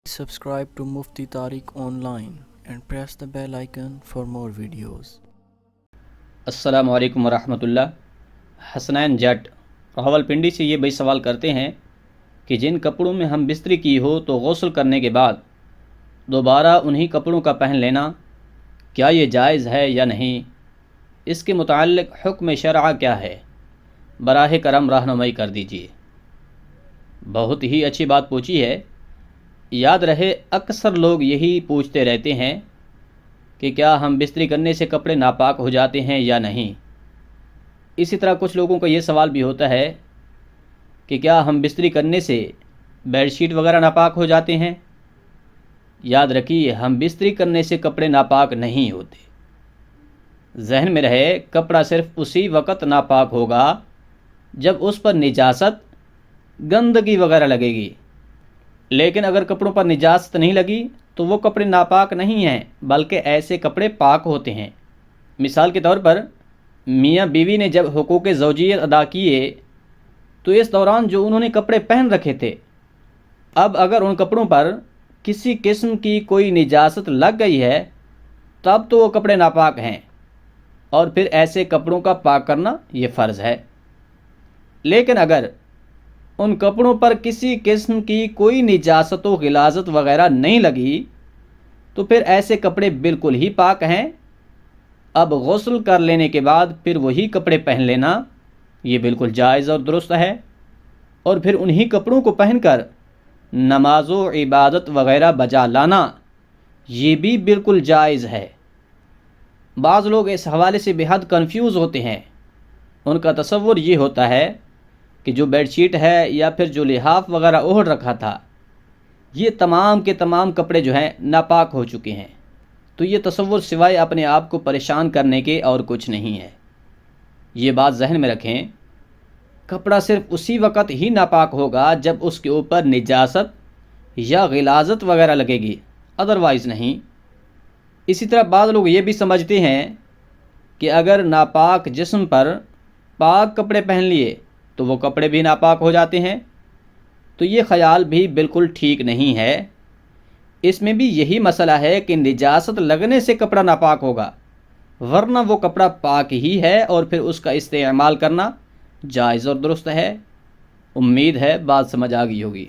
Subscribe to Mufti Tariq Online and press the bell icon for more videos. السلام علیکم ورحمۃ اللہ۔ حسنین جٹ راولپنڈی سے یہ بھائی سوال کرتے ہیں کہ جن کپڑوں میں ہم بستری کی ہو تو غسل کرنے کے بعد دوبارہ انہی کپڑوں کا پہن لینا کیا یہ جائز ہے یا نہیں؟ اس کے متعلق حکم شرع کیا ہے؟ براہ کرم رہنمائی کر دیجیے۔ بہت ہی اچھی بات پوچھی ہے۔ یاد رہے اکثر لوگ یہی پوچھتے رہتے ہیں کہ کیا ہم بستری کرنے سے کپڑے ناپاک ہو جاتے ہیں یا نہیں۔ اسی طرح کچھ لوگوں کا یہ سوال بھی ہوتا ہے کہ کیا ہم بستری کرنے سے بیڈ شیٹ وغیرہ ناپاک ہو جاتے ہیں؟ یاد رکھیے ہم بستری کرنے سے کپڑے ناپاک نہیں ہوتے۔ ذہن میں رہے کپڑا صرف اسی وقت ناپاک ہوگا جب اس پر نجاست گندگی وغیرہ لگے گی، لیکن اگر کپڑوں پر نجاست نہیں لگی تو وہ کپڑے ناپاک نہیں ہیں بلکہ ایسے کپڑے پاک ہوتے ہیں۔ مثال کے طور پر میاں بیوی نے جب حقوق زوجیت ادا کیے تو اس دوران جو انہوں نے کپڑے پہن رکھے تھے، اب اگر ان کپڑوں پر کسی قسم کی کوئی نجاست لگ گئی ہے تب تو وہ کپڑے ناپاک ہیں، اور پھر ایسے کپڑوں کا پاک کرنا یہ فرض ہے۔ لیکن اگر ان کپڑوں پر کسی قسم کی کوئی نجاست و غلاظت وغیرہ نہیں لگی تو پھر ایسے کپڑے بالکل ہی پاک ہیں۔ اب غسل کر لینے کے بعد پھر وہی کپڑے پہن لینا یہ بالکل جائز اور درست ہے، اور پھر انہی کپڑوں کو پہن کر نماز و عبادت وغیرہ بجا لانا یہ بھی بالکل جائز ہے۔ بعض لوگ اس حوالے سے بے حد کنفیوز ہوتے ہیں۔ ان کا تصور یہ ہوتا ہے کہ جو بیڈ شیٹ ہے یا پھر جو لحاف وغیرہ اوڑھ رکھا تھا یہ تمام کے تمام کپڑے جو ہیں ناپاک ہو چکے ہیں، تو یہ تصور سوائے اپنے آپ کو پریشان کرنے کے اور کچھ نہیں ہے۔ یہ بات ذہن میں رکھیں، کپڑا صرف اسی وقت ہی ناپاک ہوگا جب اس کے اوپر نجاست یا غلاظت وغیرہ لگے گی، ادروائز نہیں۔ اسی طرح بعض لوگ یہ بھی سمجھتے ہیں کہ اگر ناپاک جسم پر پاک کپڑے پہن لیے تو وہ کپڑے بھی ناپاک ہو جاتے ہیں، تو یہ خیال بھی بالکل ٹھیک نہیں ہے۔ اس میں بھی یہی مسئلہ ہے کہ نجاست لگنے سے کپڑا ناپاک ہوگا، ورنہ وہ کپڑا پاک ہی ہے اور پھر اس کا استعمال کرنا جائز اور درست ہے۔ امید ہے بات سمجھ آ گئی ہوگی۔